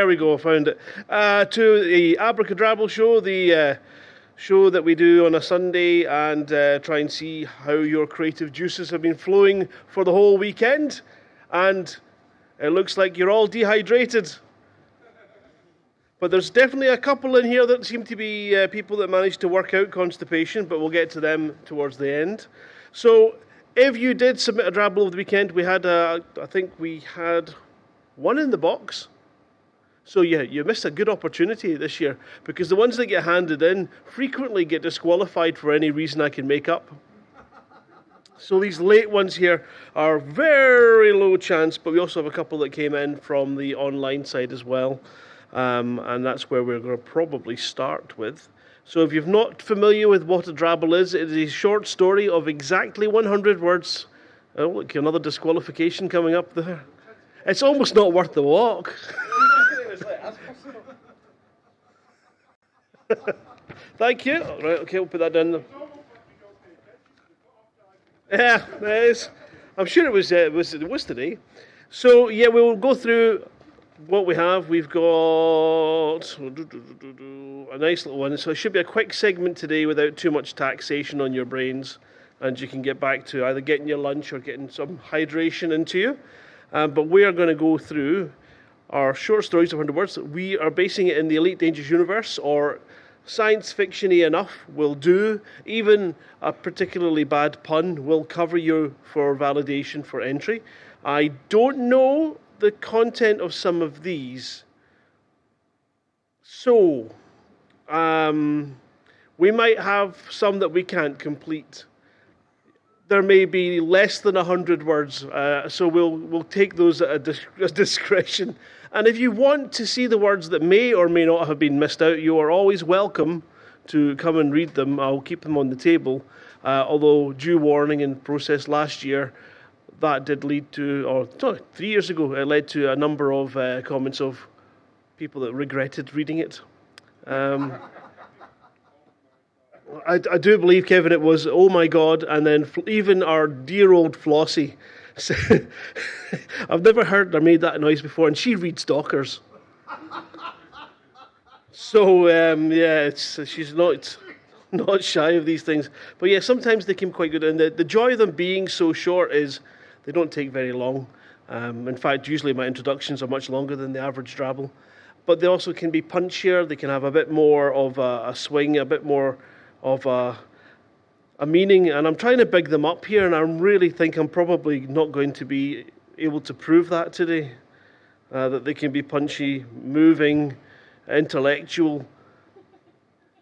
we go, I found it. To the AbrakaDrabble show, the show that we do on a Sunday, and try and see how your creative juices have been flowing for the whole weekend. And it looks like you're all dehydrated. But there's definitely a couple in here that seem to be people that managed to work out constipation, but we'll get to them towards the end. So if you did submit a Drabble over the weekend, we had, I think we had one in the box. So yeah, you missed a good opportunity this year, because the ones that get handed in frequently get disqualified for any reason I can make up. So these late ones here are very low chance, but we also have a couple that came in from the online side as well. And that's where we're going to probably start with. So if you're not familiar with what a Drabble is, it is a short story of exactly 100 words. Oh, look, another disqualification coming up there. It's almost not worth the walk. Thank you. Right, okay, we'll put that down there. Yeah, it is. I'm sure it was today. So yeah, we will go through what we have. We've got a nice little one. So it should be a quick segment today without too much taxation on your brains, and you can get back to either getting your lunch or getting some hydration into you. But we are going to go through our short stories of 100 words. We are basing it in the Elite Dangerous universe, or science fiction-y enough will do. Even a particularly bad pun will cover you for validation for entry. I don't know the content of some of these. So, we might have some that we can't complete. There may be less than 100 words, so we'll take those at a discretion. And if you want to see the words that may or may not have been missed out, you are always welcome to come and read them. I'll keep them on the table. Although, due warning, in process last year, that did lead to, or 3 years ago, it led to a number of comments of people that regretted reading it. I do believe, Kevin, it was, oh my God, and then even our dear old Flossie. I've never heard her made that noise before, and she reads Dockers. So, yeah, she's not shy of these things. But yeah, sometimes they can be quite good, and the joy of them being so short is they don't take very long. In fact, usually my introductions are much longer than the average Drabble. But they also can be punchier, they can have a bit more of a swing, a bit more of a meaning, and I'm trying to big them up here, and I really think I'm probably not going to be able to prove that today, that they can be punchy, moving, intellectual,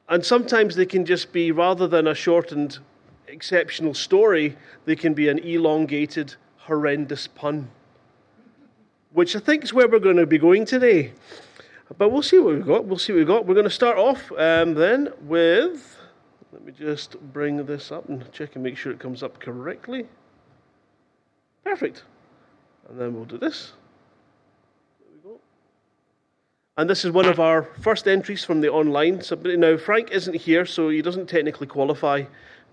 and sometimes they can just be, rather than a shortened, exceptional story, they can be an elongated, horrendous pun, which I think is where we're going to be going today. But we'll see what we've got. We're going to start off then with... Let me just bring this up and check and make sure it comes up correctly. Perfect. And then we'll do this. There we go. And this is one of our first entries from the online submitting. Now, Frank isn't here, so he doesn't technically qualify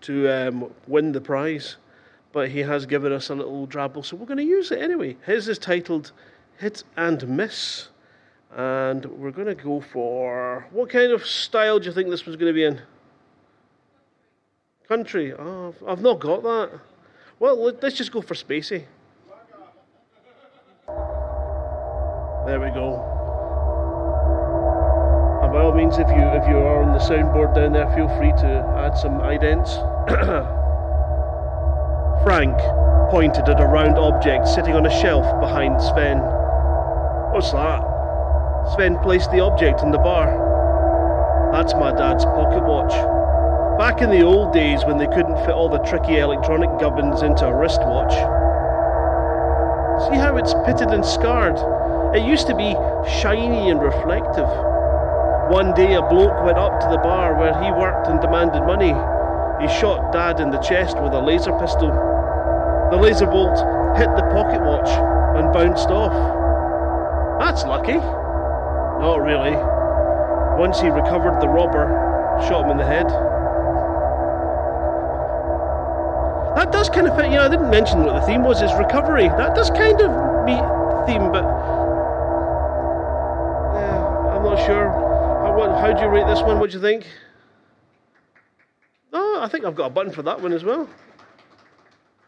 to win the prize. But he has given us a little Drabble, so we're going to use it anyway. His is titled Hit and Miss. And we're going to go for... What kind of style do you think this one's going to be in? Country. Oh, I've not got that. Well, let's just go for spacey. There we go. And by all means, if you are on the soundboard down there, feel free to add some idents. Frank pointed at a round object sitting on a shelf behind Sven. What's that? Sven placed the object in the bar. That's my dad's pocket watch. Back in the old days when they couldn't fit all the tricky electronic gubbins into a wristwatch. See how it's pitted and scarred? It used to be shiny and reflective. One day a bloke went up to the bar where he worked and demanded money. He shot Dad in the chest with a laser pistol. The laser bolt hit the pocket watch and bounced off. That's lucky. Not really. Once he recovered, the robber shot him in the head. That does kind of fit, I didn't mention what the theme was, is recovery. That does kind of meet the theme, but... not sure. How do you rate this one? What do you think? Oh, I think I've got a button for that one as well.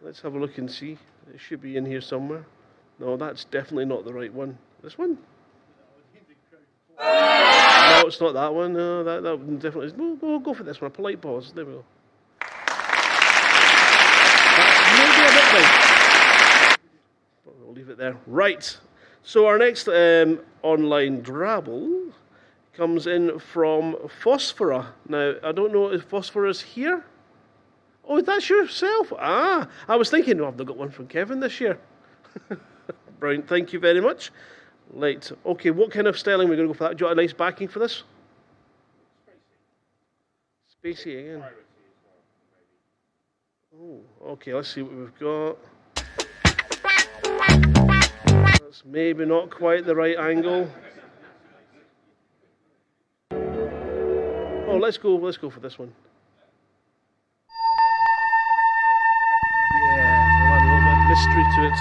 Let's have a look and see. It should be in here somewhere. No, that's definitely not the right one. This one? No, it's not that one. No, that one definitely is. We'll go for this one. A polite pause. There we go. That's maybe a bit big. But we'll leave it there. Right. So our next online Drabble comes in from Phosphora. Now, I don't know if Phosphora's here. Oh, that's yourself? Ah, I was thinking, I've got one from Kevin this year. Brilliant, thank you very much. Right, okay, what kind of styling are we going to go for that? Do you want a nice backing for this? Spacey again. Oh, okay, let's see what we've got. That's maybe not quite the right angle. Oh, let's go for this one. Yeah, we'll add a little bit of mystery to it.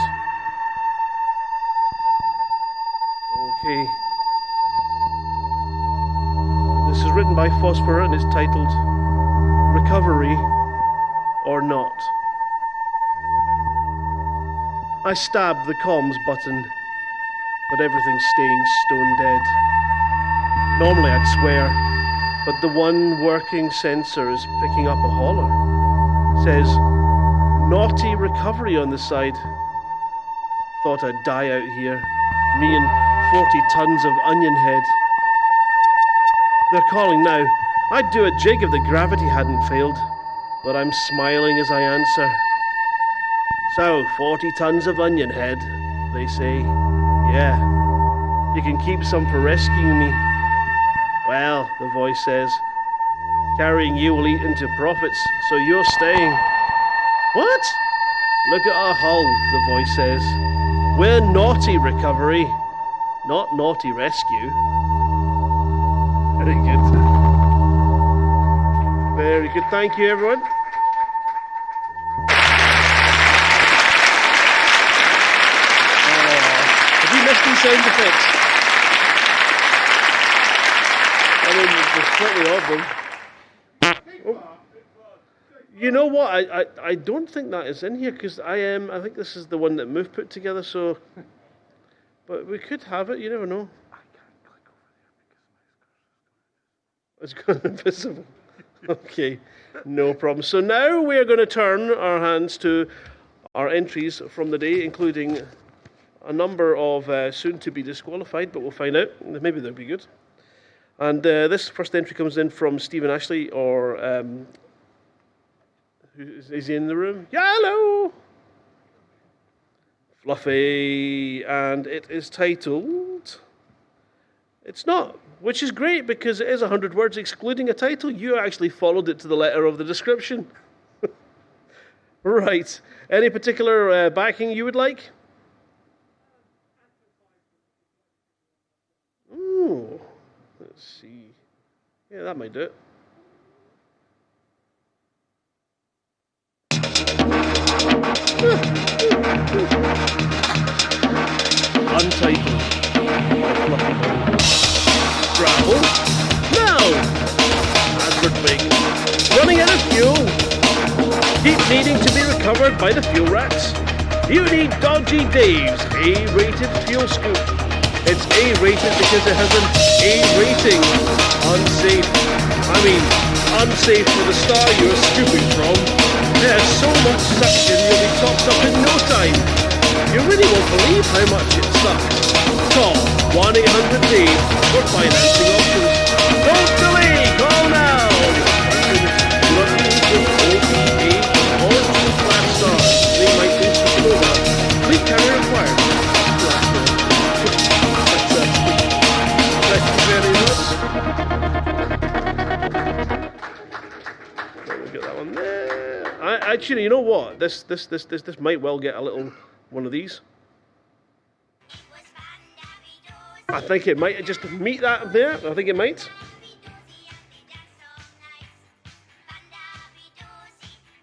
Okay. This is written by Phosphor and it's titled Recovery or Not. I stab the comms button, but everything's staying stone dead. Normally I'd swear, but the one working sensor is picking up a holler. It says, naughty recovery on the side. Thought I'd die out here, me and 40 tons of onion head. They're calling now. I'd do a jig if the gravity hadn't failed, but I'm smiling as I answer. So, 40 tons of onion head, they say. Yeah, you can keep some for rescuing me. Well, the voice says, carrying you will eat into profits, so you're staying. What? Look at our hull, the voice says. We're naughty recovery, not naughty rescue. Very good. Very good. Thank you, everyone. Have you missed these sound effects? I mean, there's plenty of them. Oh. You know what? I don't think that is in here because I think this is the one that Move put together. So, but we could have it. You never know. I can't click over there because it's gone invisible. Okay, no problem. So now we are going to turn our hands to our entries from the day, including a number of soon to be disqualified, but we'll find out. Maybe they'll be good. And this first entry comes in from Stephen Ashley, or is he in the room? Yeah, hello! Fluffy, and it is titled... It's not, which is great because it is 100 words excluding a title. You actually followed it to the letter of the description. Right. Any particular backing you would like? Ooh, let's see. Yeah, that might do it. Untitled. Drabble. Now! Advert wing. Running out of fuel. Keep needing to be recovered by the fuel rats. You need Dodgy Dave's A-rated fuel scoop. It's A-rated because it has an A rating. Unsafe. I mean, unsafe for the star you're scooping from. It has so much suction you'll be topped up in no time. You really won't believe how much it sucks. Call 1-800-DAVE for financing options. Don't delay, call now! OPA or 2 stars. They might be supernova. Fleet carrier required. Thank you very much. We'll get that one there. Actually, you know what? This might well get a little one of these. I think it might just meet that there. I think it might.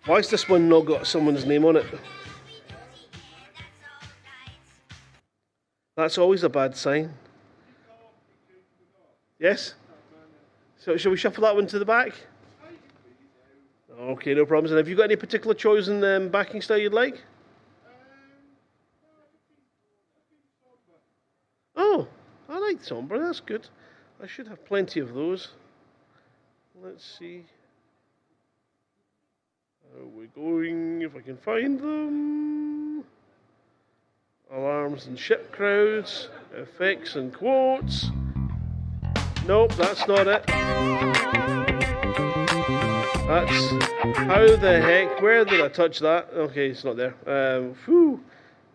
Why's this one not got someone's name on it? That's always a bad sign. Yes? So shall we shuffle that one to the back? Okay, no problems. And have you got any particular choice in backing style you'd like? Oh, I like sombre. That's good. I should have plenty of those. Let's see. How are we going? If I can find them. Alarms and ship crowds. Effects and quotes. Nope, that's not it. That's how the heck. Where did I touch that? Okay, it's not there.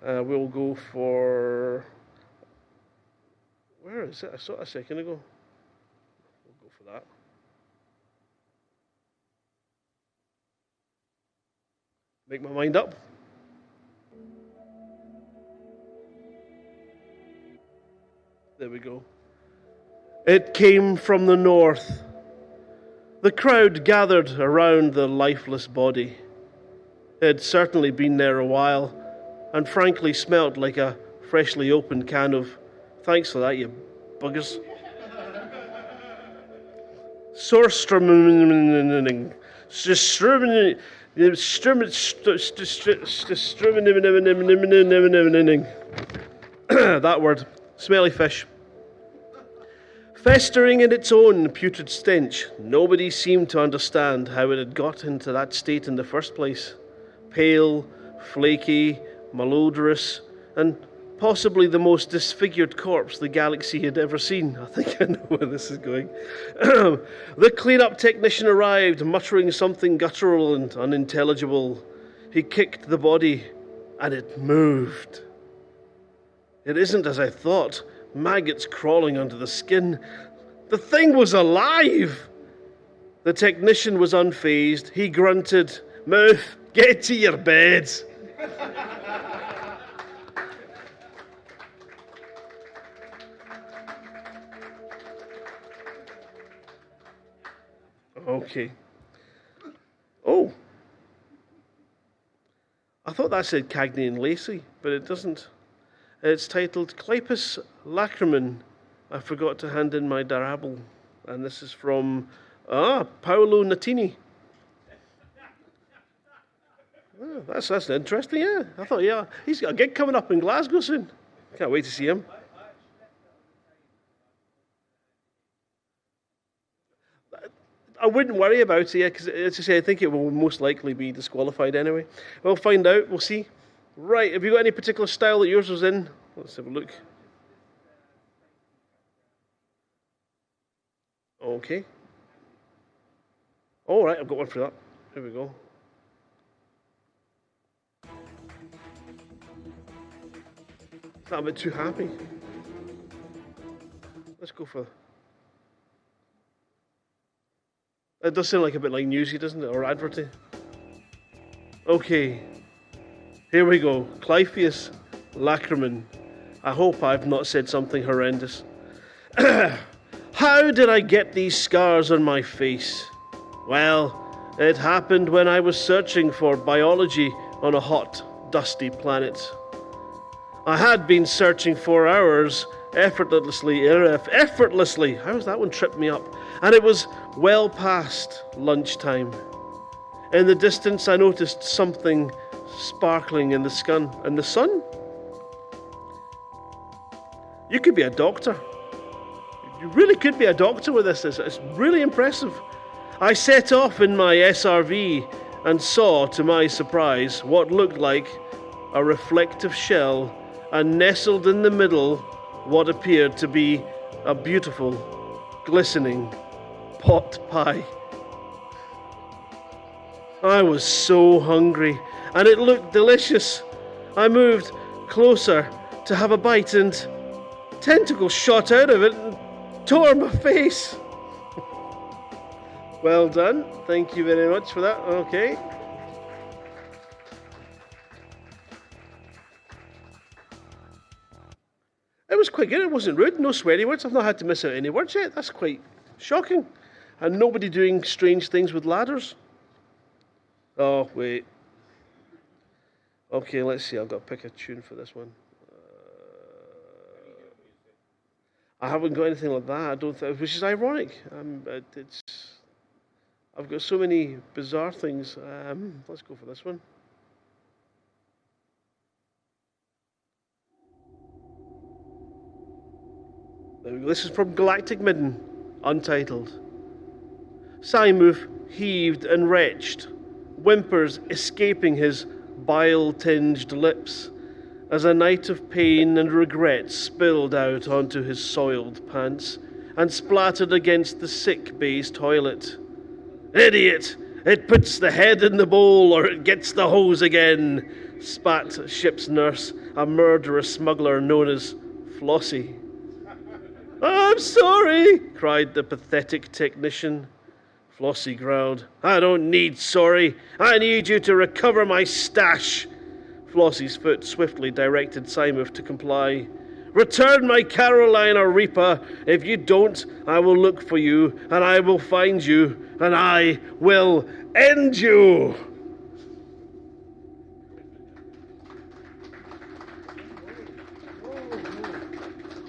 We'll go for. Where is it? I saw it a second ago. We'll go for that. Make my mind up. There we go. It came from the north. The crowd gathered around the lifeless body. It had certainly been there a while, and frankly smelt like a freshly opened can of. Thanks for that, you buggers. Surströmming. That word. Smelly fish. Festering in its own putrid stench, nobody seemed to understand how it had got into that state in the first place. Pale, flaky, malodorous, and possibly the most disfigured corpse the galaxy had ever seen. I think I know where this is going. The clean-up technician arrived, muttering something guttural and unintelligible. He kicked the body, and it moved. It isn't as I thought. Maggots crawling under the skin. The thing was alive! The technician was unfazed. He grunted, "Move, get to your beds." Okay. Oh. I thought that said Cagney and Lacey, but it doesn't. It's titled Clypus Lacrimen. I forgot to hand in my Drabble. And this is from Paolo Natini. Oh, that's interesting, yeah. I thought, yeah, he's got a gig coming up in Glasgow soon. Can't wait to see him. I wouldn't worry about it, yeah, because as I say, I think it will most likely be disqualified anyway. We'll find out, we'll see. Right, have you got any particular style that yours was in? Let's have a look. Okay. All right, I've got one for that. Here we go. Is that a bit too happy? Let's go for... It does sound like a bit like newsy, doesn't it? Or adverty. Okay. Here we go. Clypheus Lacrimen. I hope I've not said something horrendous. How did I get these scars on my face? Well, it happened when I was searching for biology on a hot, dusty planet. I had been searching for hours, effortlessly. How's that one tripped me up? And it was well past lunchtime. In the distance, I noticed something sparkling in the sun. In the sun? You could be a doctor. You really could be a doctor with this. It's really impressive. I set off in my SRV and saw, to my surprise, what looked like a reflective shell, and nestled in the middle, what appeared to be a beautiful, glistening pot pie. I was so hungry, and it looked delicious. I moved closer to have a bite, and tentacles shot out of it and tore my face. Well done. Thank you very much for that. Okay. It was quite good. It wasn't rude. No sweary words. I've not had to miss out any words yet. That's quite shocking. And nobody doing strange things with ladders. Oh, wait. Okay, let's see. I've got to pick a tune for this one. I haven't got anything like that. I don't think, which is ironic. I've got so many bizarre things. Let's go for this one. There we go. This is from Galactic Midden, untitled. Simuth heaved and retched, whimpers escaping his bile-tinged lips, as a night of pain and regret spilled out onto his soiled pants and splattered against the sick bay's toilet. Idiot! It puts the head in the bowl or it gets the hose again, spat ship's nurse, a murderous smuggler known as Flossie. I'm sorry, cried the pathetic technician. Flossie growled, I don't need sorry. I need you to recover my stash. Flossie's foot swiftly directed Simuth to comply. Return my Carolina Reaper. If you don't, I will look for you, and I will find you, and I will end you.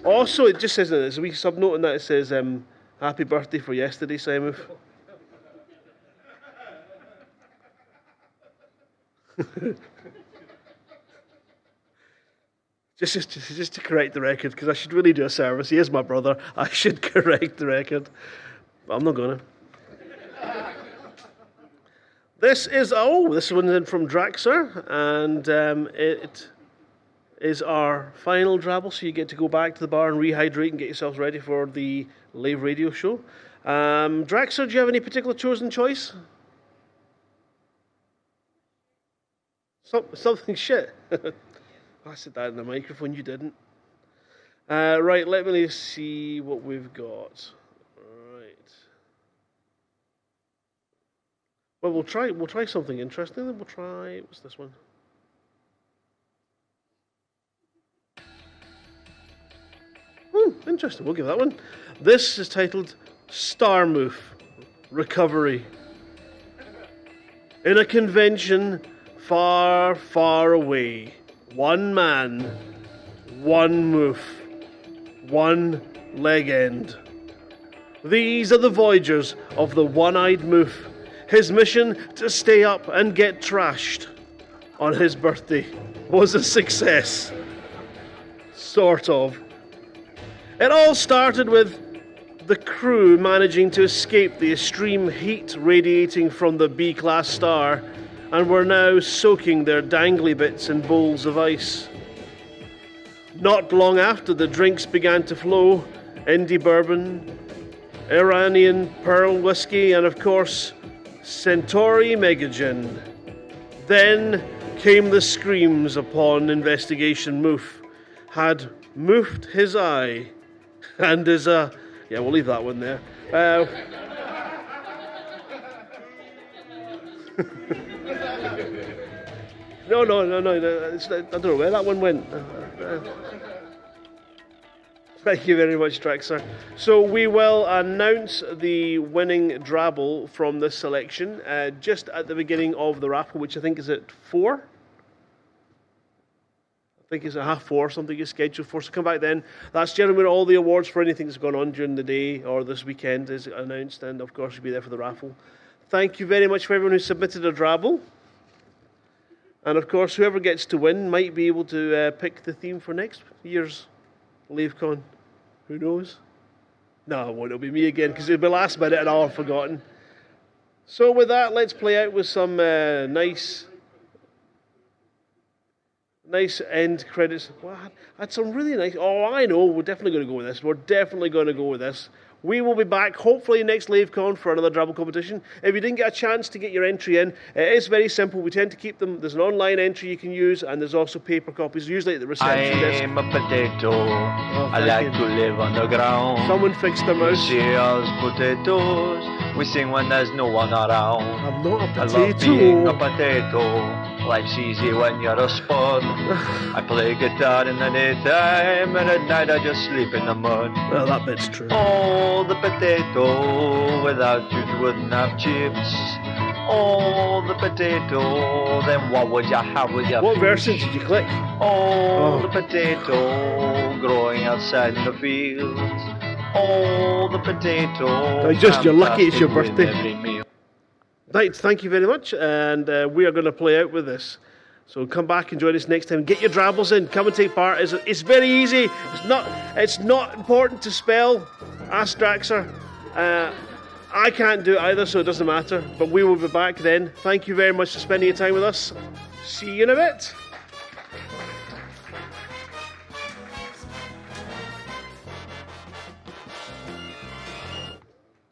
Also, it just says, there's a wee subnote in that, it says, happy birthday for yesterday, Simuth. Just to correct the record, because I should really do a service. He is my brother. I should correct the record. But I'm not going to. This one's in from Draxer, and it is our final Drabble, so you get to go back to the bar and rehydrate and get yourselves ready for the live radio show. Draxer, do you have any particular chosen choice? Something shit. I said that in the microphone, you didn't. Right, let me see what we've got. Right. Well, we'll try something interesting. Then we'll try, what's this one? Interesting. We'll give that one. This is titled Starmouth Recovery. In a convention far, far away, one man, one moof, one leg end. These are the voyagers of the one-eyed moof. His mission to stay up and get trashed on his birthday was a success. Sort of. It all started with the crew managing to escape the extreme heat radiating from the B-class star and were now soaking their dangly bits in bowls of ice. Not long after, the drinks began to flow, Indie bourbon, Iranian pearl whiskey, and of course, Centauri Megagin. Then came the screams upon investigation. Moof had moofed his eye, and is a... Yeah, we'll leave that one there. No. I don't know where that one went. Thank you very much, Draxer. So we will announce the winning Drabble from this selection just at the beginning of the raffle, which I think is at 4. I think it's at 4:30, something is scheduled for. So come back then. That's generally when all the awards for anything that's gone on during the day or this weekend is announced, and of course you'll be there for the raffle. Thank you very much for everyone who submitted a Drabble. And of course, whoever gets to win might be able to pick the theme for next year's LaveCon. Who knows? No, it won't. It'll be me again, because it'll be last minute and I'll have forgotten. So with that, let's play out with some nice end credits. Well, I had some really nice... Oh, I know. We're definitely going to go with this. We're definitely going to go with this. We will be back, hopefully, next LaveCon for another Drabble competition. If you didn't get a chance to get your entry in, it is very simple. We tend to keep them. There's an online entry you can use, and there's also paper copies, usually at the reception desk. I'm a potato. I like to live on the ground. Someone fixed their mouse. Cereals, potatoes. We sing when there's no one around. I'm not a potato. I love being a potato. Life's easy when you're a spud. I play guitar in the daytime, and at night I just sleep in the mud. Well, that bit's true. Oh, the potato, without you wouldn't have chips. Oh, the potato, then what would you have with your What fish? version did you click? Oh, the potato, growing outside in the fields. Oh, the potato, You're lucky it's your fantastic with birthday. every meal. Right, thank you very much, and we are going to play out with this. So come back and join us next time. Get your Drabbles in. Come and take part. It's very easy. It's not important to spell. Ask Draxer. I can't do it either, so it doesn't matter. But we will be back then. Thank you very much for spending your time with us. See you in a bit.